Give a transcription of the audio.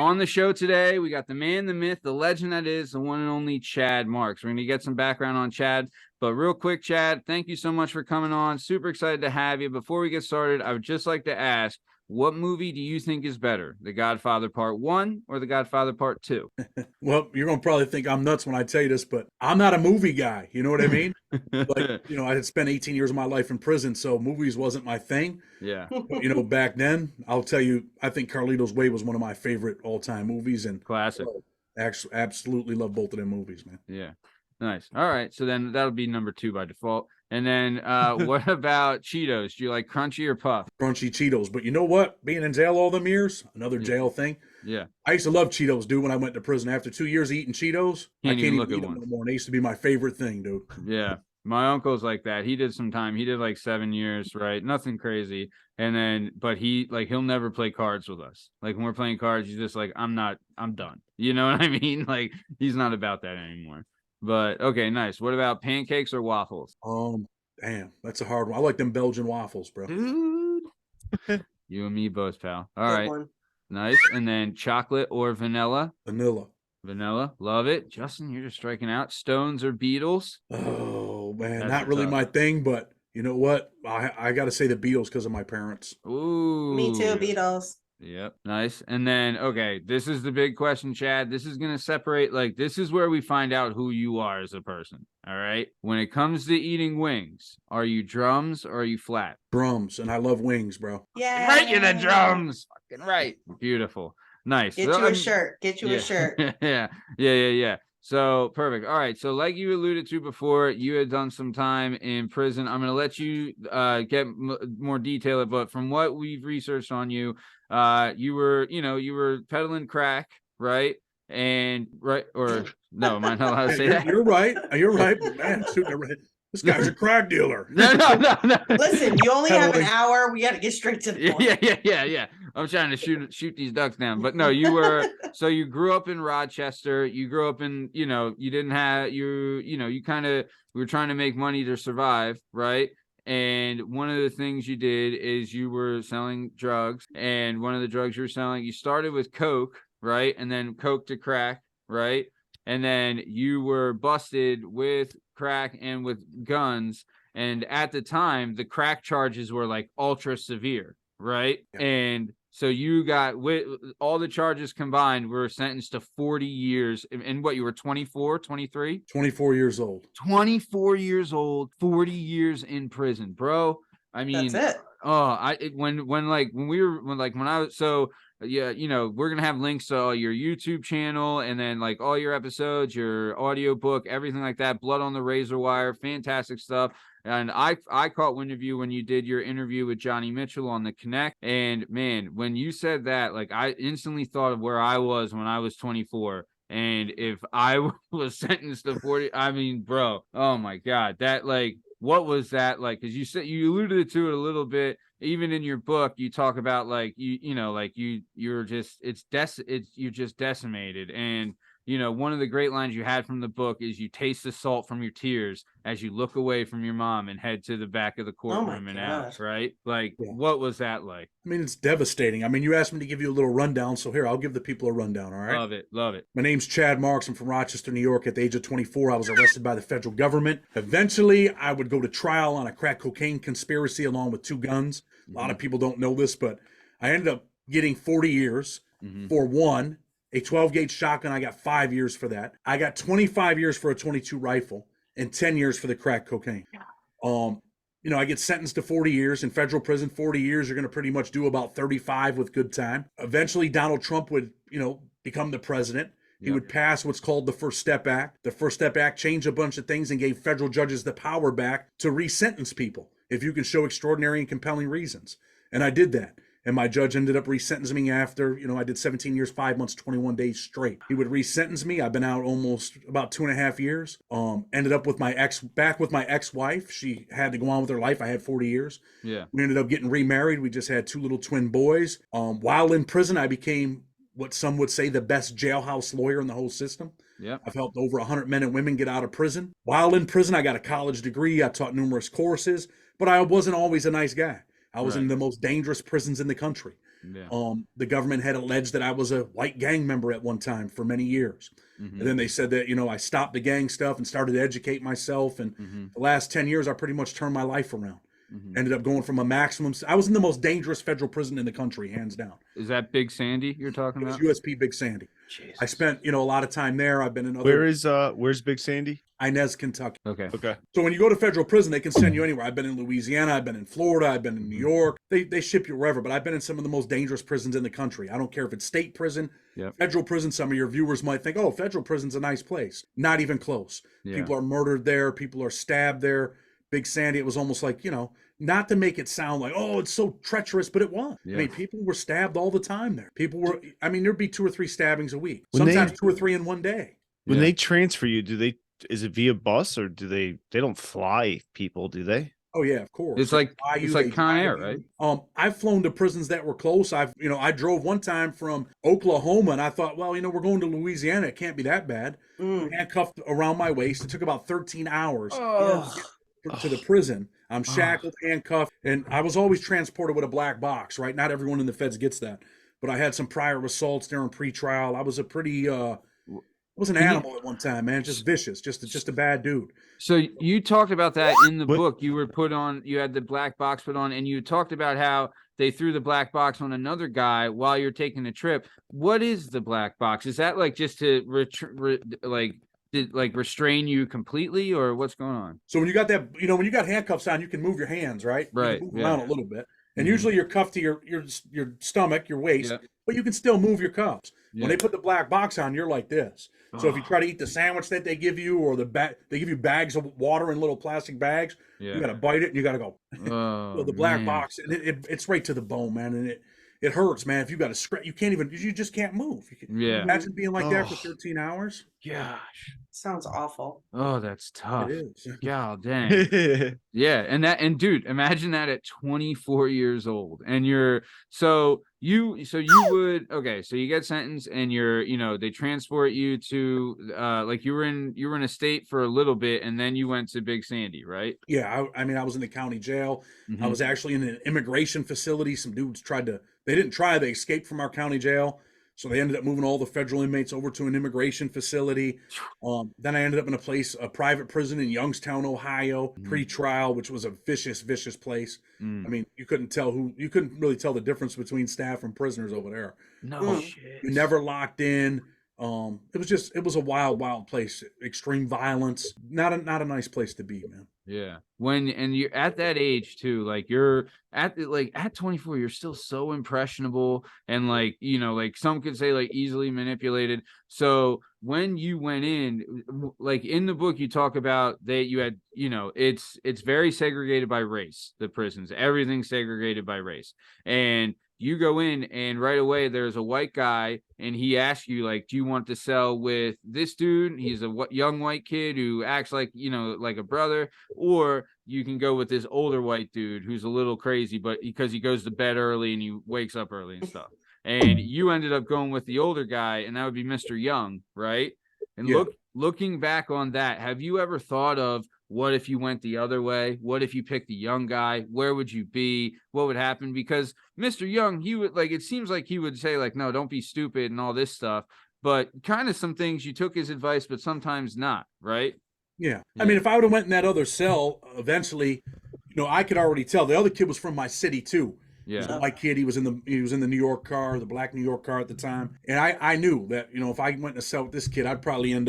On the show today, we got the man, the myth, the legend that is, the one and only Chad Marks. We're going to get some background on Chad, but real quick, Chad, thank you so much for coming on. Super excited to have you. Before we get started, I would just like to ask, what movie do you think is better, The Godfather Part 1 or The Godfather Part 2? Well, you're going to probably think I'm nuts when I tell you this, but I'm not a movie guy. You know what I mean? Like, I had spent 18 years of my life in prison, so movies wasn't my thing. Yeah. But, back then, I'll tell you, I think Carlito's Way was one of my favorite all-time movies. And classic. Actually, absolutely love both of them movies, man. Yeah. Nice. All right. So then that'll be number 2 by default. And then what about Cheetos? Do you like crunchy or puff? Crunchy Cheetos. But you know what? Being in jail all them years, another jail thing. Yeah. I used to love Cheetos, dude, when I went to prison. After 2 years of eating Cheetos, I can't even eat them no more. And they used to be my favorite thing, dude. Yeah. My uncle's like that. He did some time. He did like 7 years, right? Nothing crazy. And then, but he'll never play cards with us. Like when we're playing cards, he's just like, I'm done. You know what I mean? Like he's not about that anymore. But okay, nice. What about pancakes or waffles? Damn, that's a hard one. I like them Belgian waffles, bro. Dude. You and me both, pal. All right. Nice. And then chocolate or vanilla? Vanilla. Love it. Justin, you're just striking out. Stones or Beatles? Oh, man. Not really my thing, but you know what? I got to say the Beatles because of my parents. Ooh. Me too, Beatles. Yep. Nice. And then, okay, this is the big question, Chad. This is going to separate, this is where we find out who you are as a person. All right. When it comes to eating wings, are you drums or are you flat? Drums. And I love wings, bro. Yeah. Right, you're the drums. Fucking right. Beautiful. Nice. Get you a shirt. Get you a shirt. Yeah. So perfect. All right. So like you alluded to before, you had done some time in prison. I'm going to let you get more detail, but from what we've researched on you, you were peddling crack, right? And no, am I not allowed to say that? You're right. Man, this guy's a crack dealer. No. Listen, you only have an hour. We got to get straight to the point. Yeah. I'm trying to shoot these ducks down. But no, you grew up in Rochester. You grew up in, we were trying to make money to survive, right? And one of the things you did is you were selling drugs. And one of the drugs you were selling, you started with Coke, right? And then Coke to crack, right? And then you were busted with crack and with guns. And at the time, the crack charges were like ultra severe, right? Yeah. And so you got, with all the charges combined, were sentenced to 40 years. And what, you were 24, 23? 24 years old. 24 years old, 40 years in prison, bro. I mean, that's it. We're going to have links to your YouTube channel and then like all your episodes, your audio book, everything like that. Blood on the Razor Wire, fantastic stuff. And I caught wind of you when you did your interview with Johnny Mitchell on the Connect. And man, when you said that, like I instantly thought of where I was when I was 24. And if I was sentenced to 40, I mean, bro, oh my God, that like, what was that like? Because you said you alluded to it a little bit. Even in your book, you talk about like you're just decimated. And one of the great lines you had from the book is you taste the salt from your tears as you look away from your mom and head to the back of the courtroom and out, right? Like, what was that like? I mean, it's devastating. I mean, you asked me to give you a little rundown, so here, I'll give the people a rundown, all right? Love it. My name's Chad Marks. I'm from Rochester, New York. At the age of 24, I was arrested by the federal government. Eventually, I would go to trial on a crack cocaine conspiracy along with 2 guns. A lot of people don't know this, but I ended up getting 40 years for one. A 12-gauge shotgun, I got 5 years for that. I got 25 years for a 22 rifle and 10 years for the crack cocaine. I get sentenced to 40 years in federal prison. 40 years, you're going to pretty much do about 35 with good time. Eventually, Donald Trump would, become the president. He would pass what's called the First Step Act. The First Step Act changed a bunch of things and gave federal judges the power back to re-sentence people if you can show extraordinary and compelling reasons. And I did that. And my judge ended up resentencing me after, I did 17 years, 5 months, 21 days straight. He would resentence me. I've been out almost about 2.5 years. Ended up back with my ex-wife. She had to go on with her life. I had 40 years. Yeah. We ended up getting remarried. We just had 2 little twin boys. While in prison, I became what some would say the best jailhouse lawyer in the whole system. Yeah. I've helped over 100 men and women get out of prison. While in prison, I got a college degree. I taught numerous courses, but I wasn't always a nice guy. I was in the most dangerous prisons in the country. Yeah. The government had alleged that I was a white gang member at one time for many years. And then they said that, I stopped the gang stuff and started to educate myself. And the last 10 years, I pretty much turned my life around. Ended up going from a maximum. I was in the most dangerous federal prison in the country, hands down. Is that Big Sandy you're talking It was about? USP Big Sandy. Jesus. I spent, a lot of time there. I've been in other. Where's Big Sandy? Inez, Kentucky. Okay. So when you go to federal prison, they can send you anywhere. I've been in Louisiana. I've been in Florida. I've been in New York. They ship you wherever. But I've been in some of the most dangerous prisons in the country. I don't care if it's state prison, federal prison. Some of your viewers might think, oh, federal prison's a nice place. Not even close. Yeah. People are murdered there. People are stabbed there. Big Sandy, it was almost like, not to make it sound like, oh, it's so treacherous, but it was. Yeah. I mean, people were stabbed all the time there. There'd be 2 or 3 stabbings a week. When Sometimes 2 or 3 in one day. When they transfer you, is it via bus or they don't fly people, do they? Oh yeah, of course. It's like Con Air, right? I've flown to prisons that were close. I drove one time from Oklahoma, and I thought, well, we're going to Louisiana. It can't be that bad. Handcuffed around my waist. It took about 13 hours to the prison. I'm shackled, handcuffed, and I was always transported with a black box. Right? Not everyone in the feds gets that, but I had some prior assaults during pretrial. I was a pretty. I was an animal at one time, man. Just vicious, just a bad dude. So you talked about that in the book. You were you had the black box put on, and you talked about how they threw the black box on another guy while you're taking the trip. What is the black box? Is that like just to restrain you completely, or what's going on? So when you got that, when you got handcuffs on, you can move your hands, right? Right. You can move around a little bit, and usually you're cuffed to your stomach, your waist, but you can still move your cuffs. When they put the black box on, you're like this. So if you try to eat the sandwich that they give you, or they give you bags of water in little plastic bags, you got to bite it and you got to go. So the black box, and it's right to the bone, man, and it hurts, man. If you got to scratch, you just can't move. Imagine being like that for 13 hours. Gosh. Sounds awful. Oh, that's tough. It is. God dang. Yeah. And dude, imagine that at 24 years old. And so you get sentenced, and they transport you to you were in a state for a little bit, and then you went to Big Sandy, right? Yeah. I was in the county jail. I was actually in an immigration facility. Some dudes they escaped from our county jail. So they ended up moving all the federal inmates over to an immigration facility. Then I ended up in a private prison in Youngstown, Ohio, pre-trial, which was a vicious, vicious place. I mean, you couldn't really tell the difference between staff and prisoners over there. No shit. You never locked in. It was a wild, wild place. Extreme violence. Not a nice place to be, man. Yeah. And you're at that age too, you're at 24, you're still so impressionable, and some could say easily manipulated. So when you went in the book, you talk about that you had, it's very segregated by race, the prisons, everything's segregated by race. And you go in, and right away there's a white guy, and he asks you, do you want to cell with this dude? He's a young white kid who acts like a brother, or you can go with this older white dude who's a little crazy, but because he goes to bed early and he wakes up early and stuff. And you ended up going with the older guy, and that would be Mr. Young, right? And looking back on that, have you ever thought of, what if you went the other way? What if you picked the young guy? Where would you be? What would happen? Because Mr. Young, he would it seems like he would say no, don't be stupid and all this stuff. But kind of some things you took his advice, but sometimes not, right? Yeah. I mean, if I would have went in that other cell, eventually, I could already tell the other kid was from my city too. Yeah. The white kid, he was in the New York car, the black New York car at the time. And I knew that, if I went in a cell with this kid, I'd probably end up